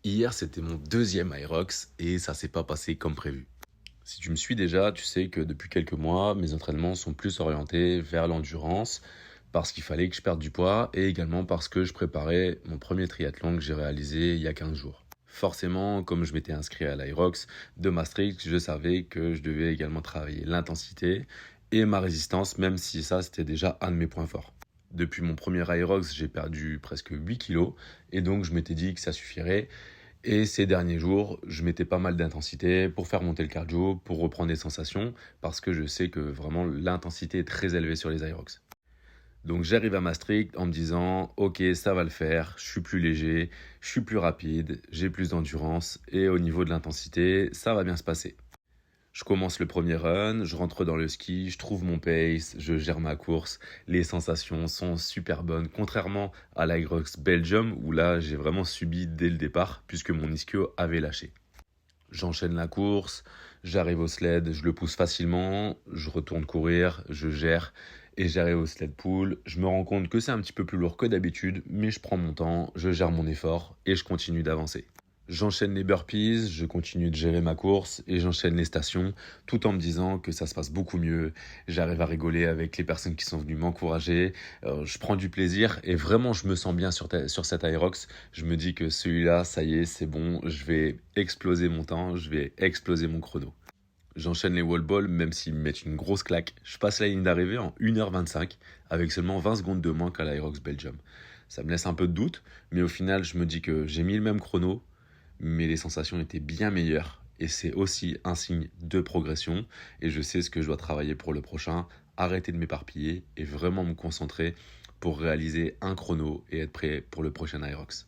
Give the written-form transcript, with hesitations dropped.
Hier, c'était mon deuxième Aerox et ça s'est pas passé comme prévu. Si tu me suis déjà, tu sais que depuis quelques mois, mes entraînements sont plus orientés vers l'endurance parce qu'il fallait que je perde du poids et également parce que je préparais mon premier triathlon que j'ai réalisé il y a 15 jours. Forcément, comme je m'étais inscrit à l'Aerox de Maastricht, je savais que je devais également travailler l'intensité et ma résistance, même si ça c'était déjà un de mes points forts. Depuis mon premier Aerox, j'ai perdu presque 8 kilos et donc je m'étais dit que ça suffirait. Et ces derniers jours, je mettais pas mal d'intensité pour faire monter le cardio, pour reprendre des sensations, parce que je sais que vraiment l'intensité est très élevée sur les Aerox. Donc j'arrive à Maastricht en me disant, ok, ça va le faire, je suis plus léger, je suis plus rapide, j'ai plus d'endurance, et au niveau de l'intensité, ça va bien se passer. Je commence le premier run, je rentre dans le ski, je trouve mon pace, je gère ma course. Les sensations sont super bonnes, contrairement à l'Aerox Belgium où là j'ai vraiment subi dès le départ puisque mon ischio avait lâché. J'enchaîne la course, j'arrive au sled, je le pousse facilement, je retourne courir, je gère et j'arrive au sled pull. Je me rends compte que c'est un petit peu plus lourd que d'habitude, mais je prends mon temps, je gère mon effort et je continue d'avancer. J'enchaîne les burpees, je continue de gérer ma course et j'enchaîne les stations tout en me disant que ça se passe beaucoup mieux. J'arrive à rigoler avec les personnes qui sont venues m'encourager, je prends du plaisir et vraiment je me sens bien sur cet Aerox. Je me dis que celui-là, ça y est, c'est bon, je vais exploser mon temps, je vais exploser mon chrono. J'enchaîne les wall balls même s'ils me mettent une grosse claque. Je passe la ligne d'arrivée en 1h25 avec seulement 20 secondes de moins qu'à l'Aerox Belgium. Ça me laisse un peu de doute, mais au final, je me dis que j'ai mis le même chrono, mais les sensations étaient bien meilleures. Et c'est aussi un signe de progression. Et je sais ce que je dois travailler pour le prochain, arrêter de m'éparpiller et vraiment me concentrer pour réaliser un chrono et être prêt pour le prochain Aerox.